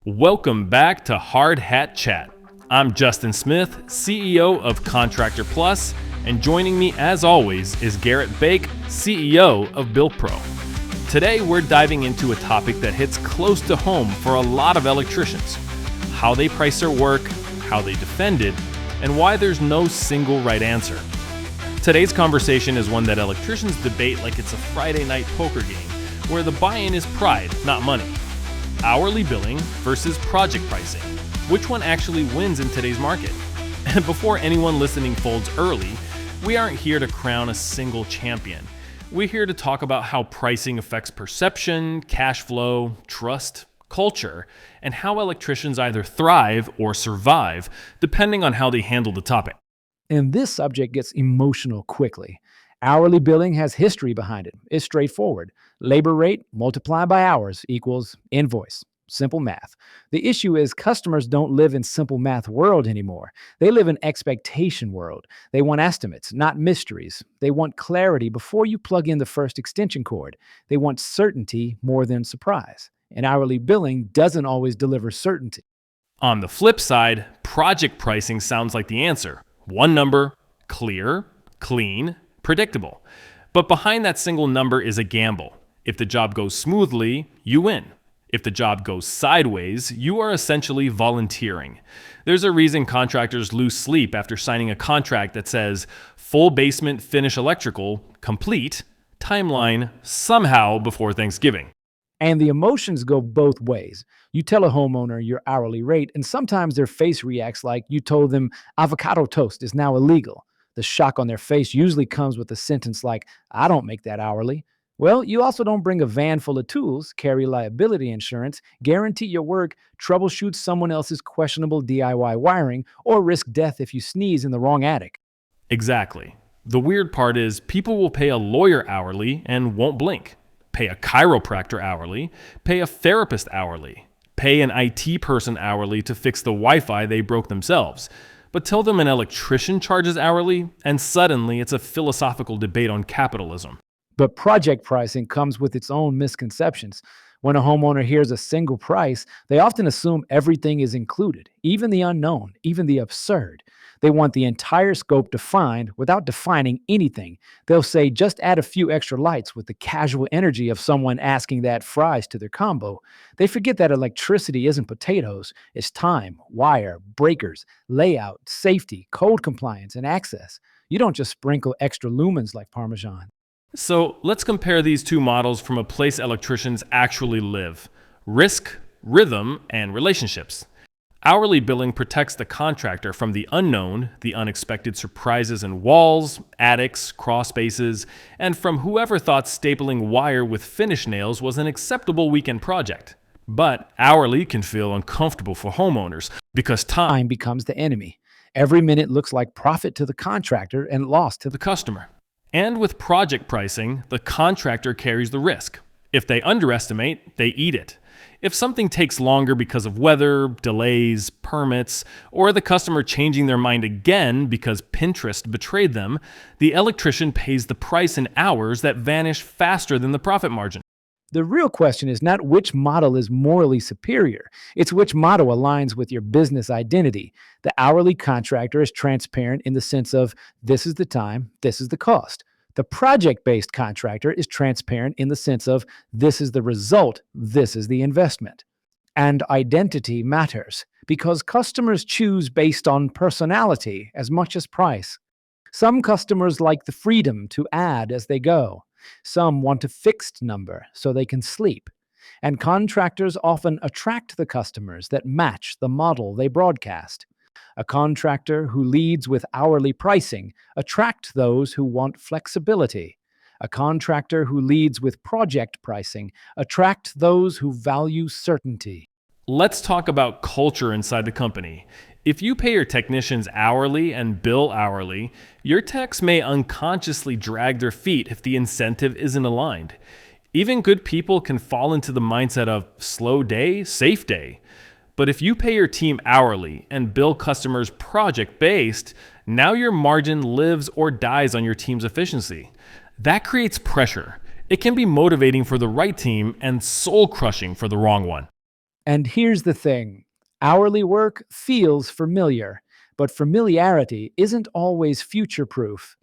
Welcome back to Hard Hat Chat. I'm Justin Smith, CEO of Contractor Plus, and joining me as always is Gerritt Bake, CEO of BuildPro. Today we're diving into a topic that hits close to home for a lot of electricians: how they price their work, how they defend it, and why there's no single right answer. Today's conversation is one that electricians debate like it's a Friday night poker game, where the buy-in is pride, not money. Hourly billing versus project pricing. Which one actually wins in today's market? And before anyone listening folds early, we aren't here to crown a single champion. We're here to talk about how pricing affects perception, cash flow, trust, culture, and how electricians either thrive or survive, depending on how they handle the topic. And this subject gets emotional quickly. Hourly billing has history behind it. It's straightforward. Labor rate multiplied by hours equals invoice. Simple math. The issue is customers don't live in simple math world anymore. They live in expectation world. They want estimates, not mysteries. They want clarity before you plug in the first extension cord. They want certainty more than surprise. And hourly billing doesn't always deliver certainty. On the flip side, project pricing sounds like the answer. One number, clear, clean, predictable. But behind that single number is a gamble. If the job goes smoothly, you win. If the job goes sideways, you are essentially volunteering. There's a reason contractors lose sleep after signing a contract that says full basement finish electrical, complete, timeline, somehow before Thanksgiving. And the emotions go both ways. You tell a homeowner your hourly rate, and sometimes their face reacts like you told them avocado toast is now illegal. The shock on their face usually comes with a sentence like, I don't make that hourly. Well, you also don't bring a van full of tools, carry liability insurance, guarantee your work, troubleshoot someone else's questionable DIY wiring, or risk death if you sneeze in the wrong attic. Exactly. The weird part is people will pay a lawyer hourly and won't blink. Pay a chiropractor hourly, pay a therapist hourly, pay an IT person hourly to fix the Wi-Fi they broke themselves. But tell them an electrician charges hourly, and suddenly it's a philosophical debate on capitalism. But project pricing comes with its own misconceptions. When a homeowner hears a single price, they often assume everything is included, even the unknown, even the absurd. They want the entire scope defined without defining anything. They'll say, just add a few extra lights with the casual energy of someone asking to add fries to their combo. They forget that electricity isn't potatoes. It's time, wire, breakers, layout, safety, code compliance, and access. You don't just sprinkle extra lumens like Parmesan. So let's compare these two models from a place electricians actually live: risk, rhythm, and relationships. Hourly billing protects the contractor from the unknown, the unexpected surprises in walls, attics, crawl spaces, and from whoever thought stapling wire with finish nails was an acceptable weekend project. But hourly can feel uncomfortable for homeowners because time Time becomes the enemy. Every minute looks like profit to the contractor and loss to the customer. And with project pricing, the contractor carries the risk. If they underestimate, they eat it. If something takes longer because of weather, delays, permits, or the customer changing their mind again because Pinterest betrayed them, the electrician pays the price in hours that vanish faster than the profit margin. The real question is not which model is morally superior. It's which model aligns with your business identity. The hourly contractor is transparent in the sense of this is the time, this is the cost. The project-based contractor is transparent in the sense of this is the result, this is the investment. And identity matters because customers choose based on personality as much as price. Some customers like the freedom to add as they go. Some want a fixed number so they can sleep. And contractors often attract the customers that match the model they broadcast. A contractor who leads with hourly pricing attracts those who want flexibility. A contractor who leads with project pricing attracts those who value certainty. Let's talk about culture inside the company. If you pay your technicians hourly and bill hourly, your techs may unconsciously drag their feet if the incentive isn't aligned. Even good people can fall into the mindset of slow day, safe day. But if you pay your team hourly and bill customers project-based, now your margin lives or dies on your team's efficiency. That creates pressure. It can be motivating for the right team and soul-crushing for the wrong one. And here's the thing, hourly work feels familiar, but familiarity isn't always future proof.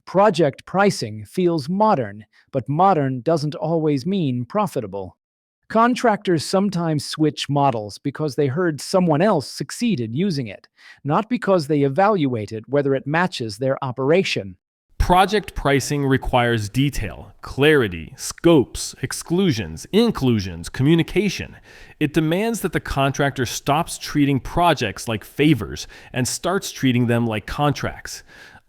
Project pricing feels modern, but modern doesn't always mean profitable. Contractors sometimes switch models because they heard someone else succeeded using it, not because they evaluated whether it matches their operation. Project pricing requires detail, clarity, scopes, exclusions, inclusions, communication. It demands that the contractor stops treating projects like favors and starts treating them like contracts.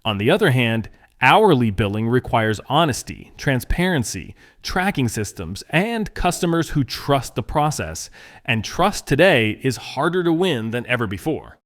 On the other hand, hourly billing requires honesty, transparency, tracking systems, and customers who trust the process. And trust today is harder to win than ever before.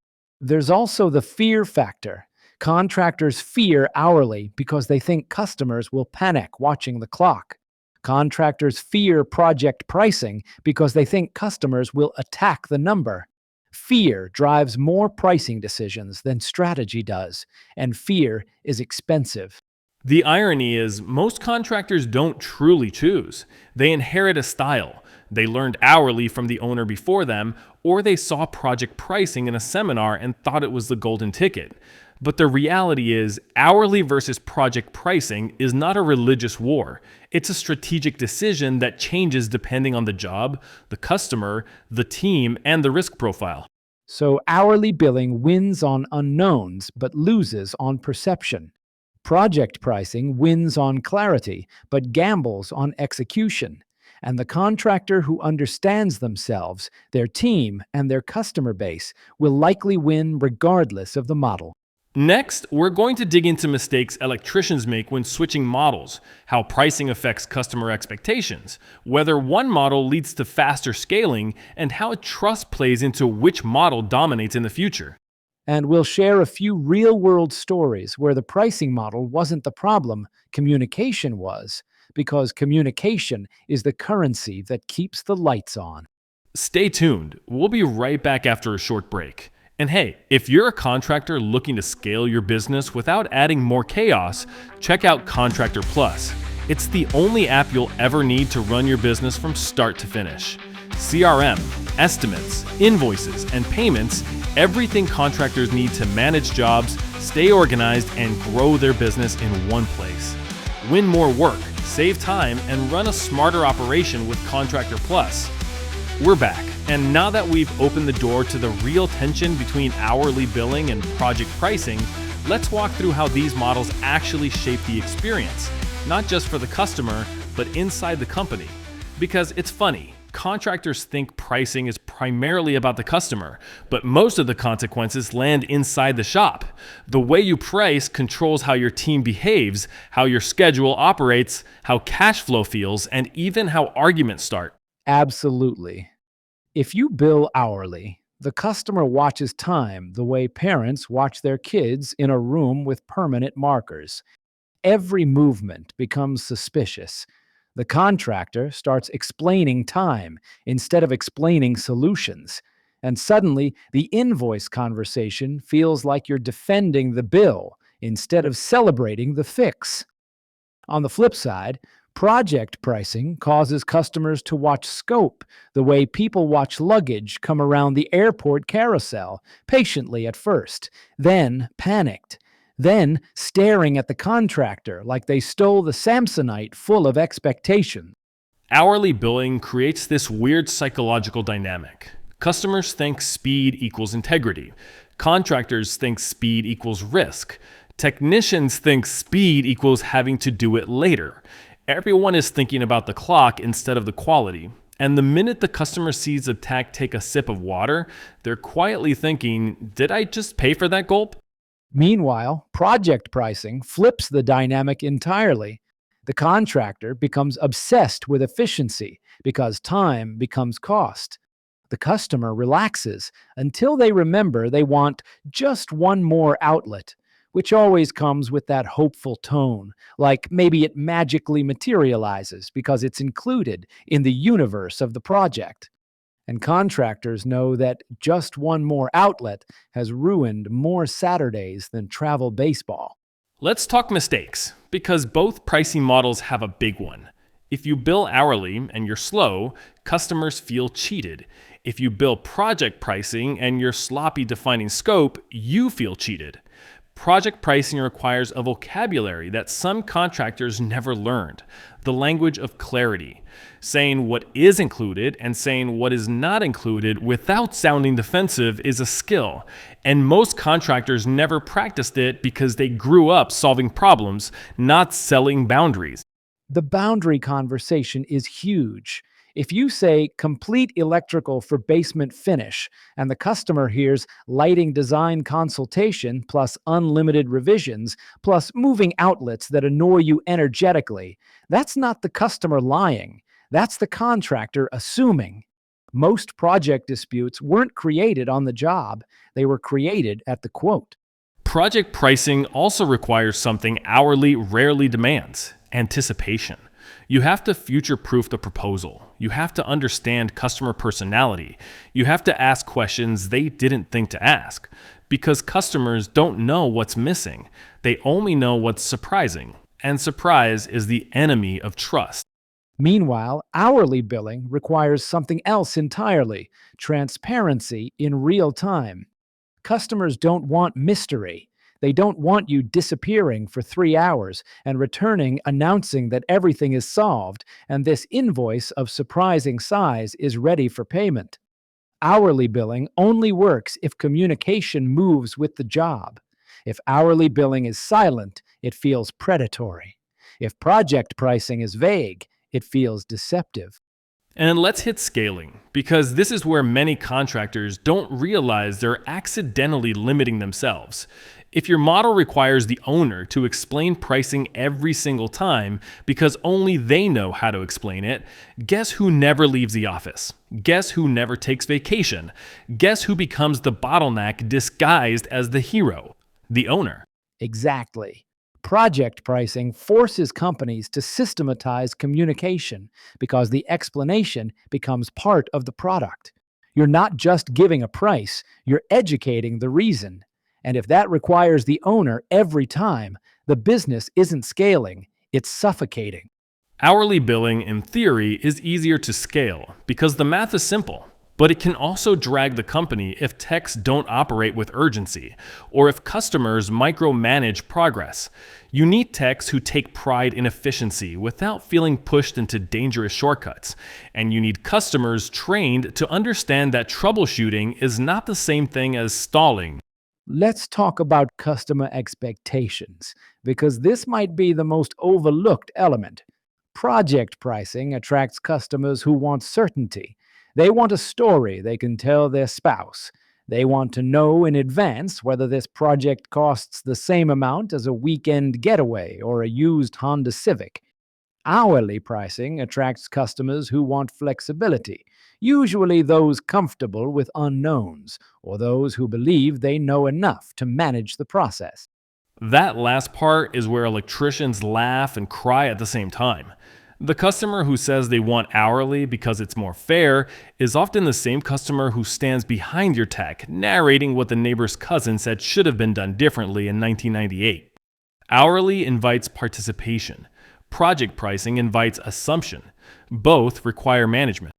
There's also the fear factor. Contractors fear hourly because they think customers will panic watching the clock. Contractors fear project pricing because they think customers will attack the number. Fear drives more pricing decisions than strategy does, and fear is expensive. The irony is, most contractors don't truly choose. They inherit a style. They learned hourly from the owner before them, or they saw project pricing in a seminar and thought it was the golden ticket. But the reality is, hourly versus project pricing is not a religious war. It's a strategic decision that changes depending on the job, the customer, the team, and the risk profile. So hourly billing wins on unknowns but loses on perception. Project pricing wins on clarity but gambles on execution. And the contractor who understands themselves, their team, and their customer base will likely win regardless of the model. Next, we're going to dig into mistakes electricians make when switching models, how pricing affects customer expectations, whether one model leads to faster scaling, and how trust plays into which model dominates in the future. And we'll share a few real world stories where the pricing model wasn't the problem, communication was, because communication is the currency that keeps the lights on. Stay tuned. We'll be right back after a short break. And hey, if you're a contractor looking to scale your business without adding more chaos, check out Contractor Plus. It's the only app you'll ever need to run your business from start to finish. CRM, estimates, invoices, and payments, everything contractors need to manage jobs, stay organized, and grow their business in one place. Win more work, save time, and run a smarter operation with Contractor Plus. We're back, and now that we've opened the door to the real tension between hourly billing and project pricing, let's walk through how these models actually shape the experience, not just for the customer, but inside the company. Because it's funny, contractors think pricing is primarily about the customer, but most of the consequences land inside the shop. The way you price controls how your team behaves, how your schedule operates, how cash flow feels, and even how arguments start. Absolutely. If you bill hourly, the customer watches time the way parents watch their kids in a room with permanent markers. Every movement becomes suspicious. The contractor starts explaining time instead of explaining solutions. And suddenly, the invoice conversation feels like you're defending the bill instead of celebrating the fix. On the flip side, project pricing causes customers to watch scope the way people watch luggage come around the airport carousel, patiently at first, then panicked, then staring at the contractor like they stole the Samsonite full of expectation. Hourly billing creates this weird psychological dynamic. Customers think speed equals integrity. Contractors think speed equals risk. Technicians think speed equals having to do it later. Everyone is thinking about the clock instead of the quality. And the minute the customer sees a tech take a sip of water, they're quietly thinking, did I just pay for that gulp? Meanwhile, project pricing flips the dynamic entirely. The contractor becomes obsessed with efficiency because time becomes cost. The customer relaxes until they remember they want just one more outlet, which always comes with that hopeful tone, like maybe it magically materializes because it's included in the universe of the project. And contractors know that just one more outlet has ruined more Saturdays than travel baseball. Let's talk mistakes, because both pricing models have a big one. If you bill hourly and you're slow, customers feel cheated. If you bill project pricing and you're sloppy defining scope, you feel cheated. Project pricing requires a vocabulary that some contractors never learned, the language of clarity, saying what is included and saying what is not included without sounding defensive is a skill, and most contractors never practiced it because they grew up solving problems, not selling boundaries. The boundary conversation is huge. If you say complete electrical for basement finish and the customer hears lighting design consultation plus unlimited revisions plus moving outlets that annoy you energetically, that's not the customer lying. That's the contractor assuming. Most project disputes weren't created on the job, they were created at the quote. Project pricing also requires something hourly rarely demands: anticipation. You have to future proof the proposal. You have to understand customer personality. You have to ask questions they didn't think to ask. Because customers don't know what's missing, they only know what's surprising. And surprise is the enemy of trust. Meanwhile, hourly billing requires something else entirely: transparency in real time. Customers don't want mystery. They don't want you disappearing for 3 hours and returning announcing that everything is solved and this invoice of surprising size is ready for payment. Hourly billing only works if communication moves with the job. If hourly billing is silent, it feels predatory. If project pricing is vague, it feels deceptive. And let's hit scaling, because this is where many contractors don't realize they're accidentally limiting themselves. If your model requires the owner to explain pricing every single time because only they know how to explain it, guess who never leaves the office? Guess who never takes vacation? Guess who becomes the bottleneck disguised as the hero? The owner. Exactly. Project pricing forces companies to systematize communication because the explanation becomes part of the product. You're not just giving a price, you're educating the reason. And if that requires the owner every time, the business isn't scaling, it's suffocating. Hourly billing, in theory, is easier to scale because the math is simple. But it can also drag the company if techs don't operate with urgency, or if customers micromanage progress. You need techs who take pride in efficiency without feeling pushed into dangerous shortcuts. And you need customers trained to understand that troubleshooting is not the same thing as stalling. Let's talk about customer expectations, because this might be the most overlooked element. Project pricing attracts customers who want certainty. They want a story they can tell their spouse. They want to know in advance whether this project costs the same amount as a weekend getaway or a used Honda Civic. Hourly pricing attracts customers who want flexibility, usually those comfortable with unknowns or those who believe they know enough to manage the process. That last part is where electricians laugh and cry at the same time. The customer who says they want hourly because it's more fair is often the same customer who stands behind your tech, narrating what the neighbor's cousin said should have been done differently in 1998. Hourly invites participation. Project pricing invites assumption. Both require management.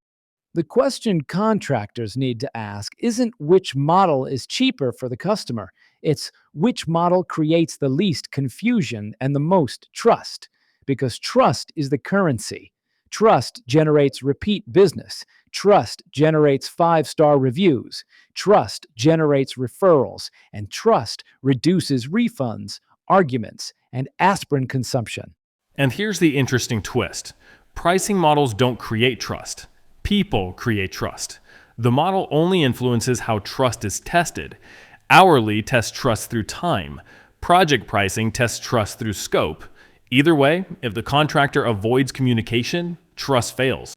The question contractors need to ask isn't which model is cheaper for the customer, it's which model creates the least confusion and the most trust. Because trust is the currency. Trust generates repeat business. Trust generates 5-star reviews. Trust generates referrals. And trust reduces refunds, arguments, and aspirin consumption. And here's the interesting twist. Pricing models don't create trust. People create trust. The model only influences how trust is tested. Hourly tests trust through time. Project pricing tests trust through scope. Either way, if the contractor avoids communication, trust fails.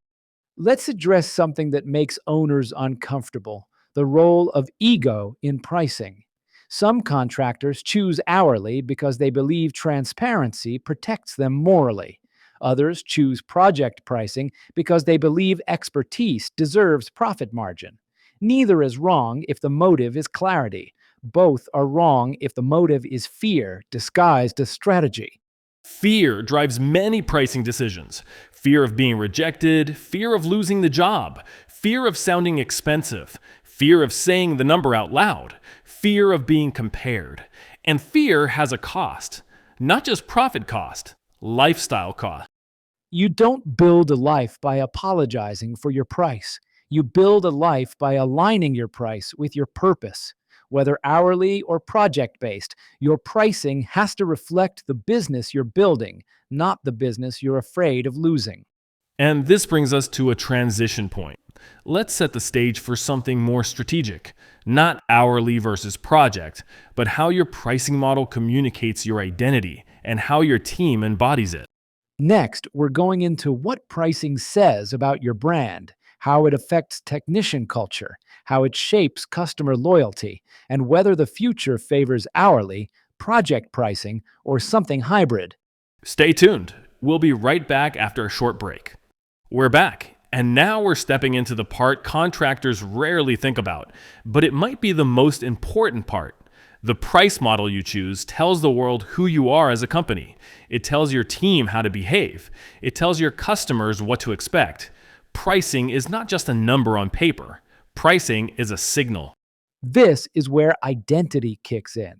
Let's address something that makes owners uncomfortable: the role of ego in pricing. Some contractors choose hourly because they believe transparency protects them morally. Others choose project pricing because they believe expertise deserves profit margin. Neither is wrong if the motive is clarity. Both are wrong if the motive is fear disguised as strategy. Fear drives many pricing decisions. Fear of being rejected, fear of losing the job, fear of sounding expensive, fear of saying the number out loud, fear of being compared. And fear has a cost, not just profit cost, lifestyle cost. You don't build a life by apologizing for your price. You build a life by aligning your price with your purpose. Whether hourly or project based, your pricing has to reflect the business you're building, not the business you're afraid of losing. And this brings us to a transition point. Let's set the stage for something more strategic, not hourly versus project, but how your pricing model communicates your identity and how your team embodies it. Next, we're going into what pricing says about your brand, how it affects technician culture, how it shapes customer loyalty, and whether the future favors hourly, project pricing, or something hybrid. Stay tuned. We'll be right back after a short break. We're back, and now we're stepping into the part contractors rarely think about, but it might be the most important part. The price model you choose tells the world who you are as a company. It tells your team how to behave. It tells your customers what to expect. Pricing is not just a number on paper. Pricing is a signal. This is where identity kicks in.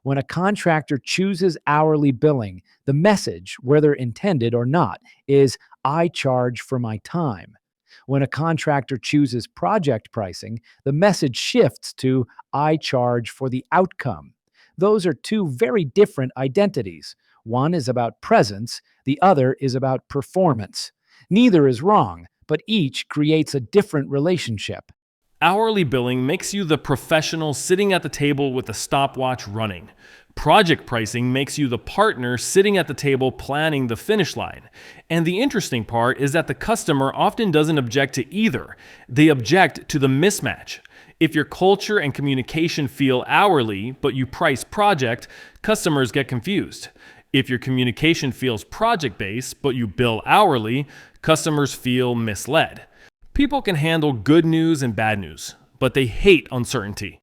When a contractor chooses hourly billing, the message, whether intended or not, is I charge for my time. When a contractor chooses project pricing, the message shifts to I charge for the outcome. Those are two very different identities. One is about presence, the other is about performance. Neither is wrong, but each creates a different relationship. Hourly billing makes you the professional sitting at the table with the stopwatch running. Project pricing makes you the partner sitting at the table planning the finish line. And the interesting part is that the customer often doesn't object to either. They object to the mismatch. If your culture and communication feel hourly, but you price project, customers get confused. If your communication feels project-based, but you bill hourly, customers feel misled. People can handle good news and bad news, but they hate uncertainty.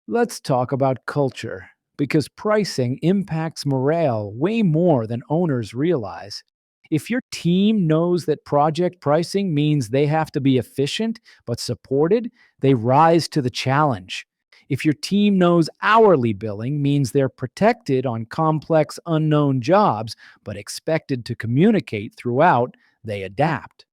Let's talk about culture, because pricing impacts morale way more than owners realize. If your team knows that project pricing means they have to be efficient but supported, they rise to the challenge. If your team knows hourly billing means they're protected on complex unknown jobs but expected to communicate throughout, they adapt.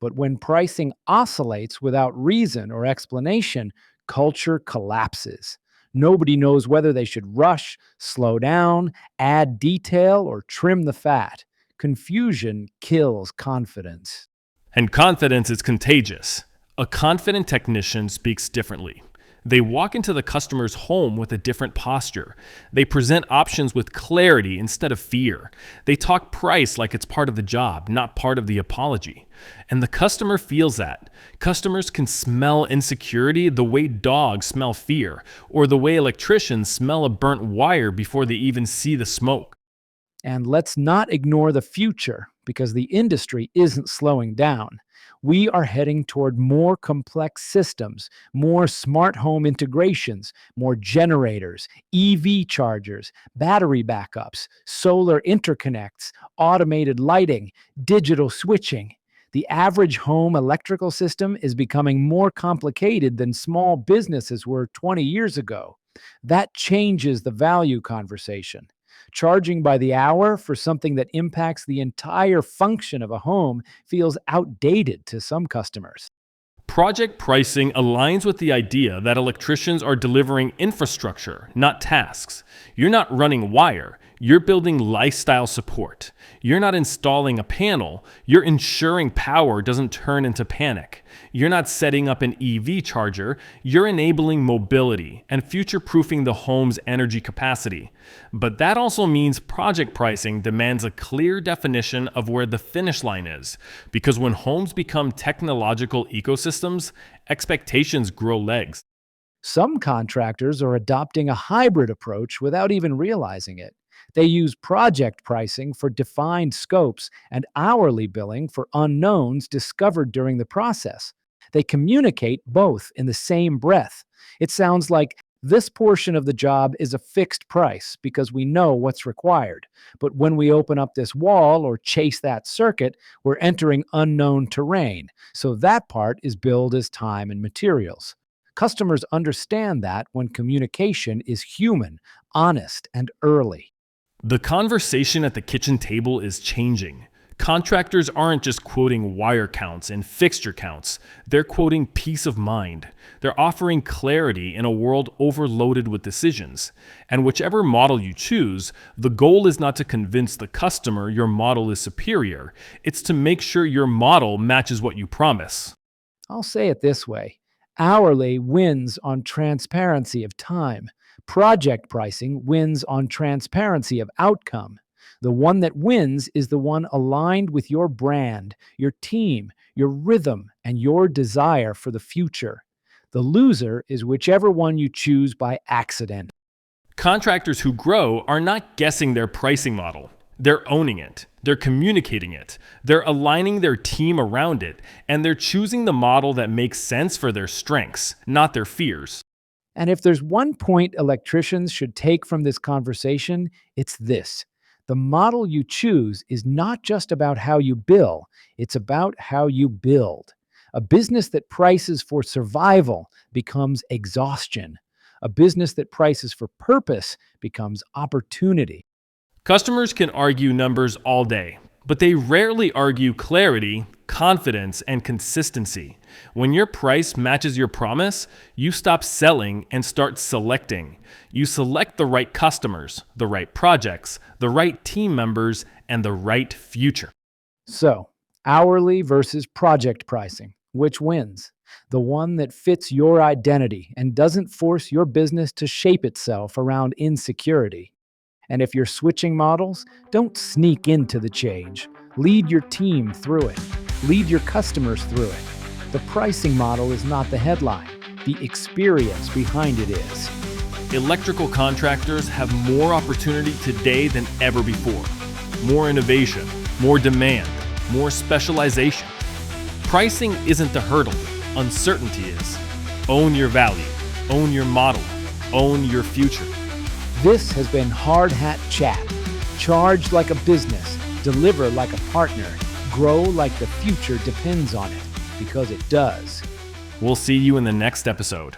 But when pricing oscillates without reason or explanation, culture collapses. Nobody knows whether they should rush, slow down, add detail, or trim the fat. Confusion kills confidence. And confidence is contagious. A confident technician speaks differently. They walk into the customer's home with a different posture. They present options with clarity instead of fear. They talk price like it's part of the job, not part of the apology. And the customer feels that. Customers can smell insecurity the way dogs smell fear, or the way electricians smell a burnt wire before they even see the smoke. And let's not ignore the future because the industry isn't slowing down. We are heading toward more complex systems, more smart home integrations, more generators, EV chargers, battery backups, solar interconnects, automated lighting, digital switching. The average home electrical system is becoming more complicated than small businesses were 20 years ago. That changes the value conversation. Charging by the hour for something that impacts the entire function of a home feels outdated to some customers. Project pricing aligns with the idea that electricians are delivering infrastructure, not tasks. You're not running wire, you're building lifestyle support. You're not installing a panel, you're ensuring power doesn't turn into panic. You're not setting up an EV charger, you're enabling mobility and future-proofing the home's energy capacity. But that also means project pricing demands a clear definition of where the finish line is, because when homes become technological ecosystems, expectations grow legs. Some contractors are adopting a hybrid approach without even realizing it. They use project pricing for defined scopes and hourly billing for unknowns discovered during the process. They communicate both in the same breath. It sounds like This portion of the job is a fixed price because we know what's required. But when we open up this wall or chase that circuit, we're entering unknown terrain. So that part is billed as time and materials. Customers understand that when communication is human, honest, and early. The conversation at the kitchen table is changing. Contractors aren't just quoting wire counts and fixture counts, they're quoting peace of mind. They're offering clarity in a world overloaded with decisions. And whichever model you choose, the goal is not to convince the customer your model is superior, it's to make sure your model matches what you promise. I'll say it this way: hourly wins on transparency of time. Project pricing wins on transparency of outcome. The one that wins is the one aligned with your brand, your team, your rhythm, and your desire for the future. The loser is whichever one you choose by accident. Contractors who grow are not guessing their pricing model. They're owning it. They're communicating it. They're aligning their team around it. And they're choosing the model that makes sense for their strengths, not their fears. And if there's one point electricians should take from this conversation, it's this: the model you choose is not just about how you bill, it's about how you build. A business that prices for survival becomes exhaustion. A business that prices for purpose becomes opportunity. Customers can argue numbers all day, but they rarely argue clarity, confidence, and consistency. When your price matches your promise, you stop selling and start selecting. You select the right customers, the right projects, the right team members, and the right future. So, hourly versus project pricing, which wins? The one that fits your identity and doesn't force your business to shape itself around insecurity. And if you're switching models, don't sneak into the change. Lead your team through it. Lead your customers through it. The pricing model is not the headline. The experience behind it is. Electrical contractors have more opportunity today than ever before. More innovation, more demand, more specialization. Pricing isn't the hurdle, uncertainty is. Own your value, own your model, own your future. This has been Hard Hat Chat. Charge like a business, deliver like a partner, grow like the future depends on it, because it does. We'll see you in the next episode.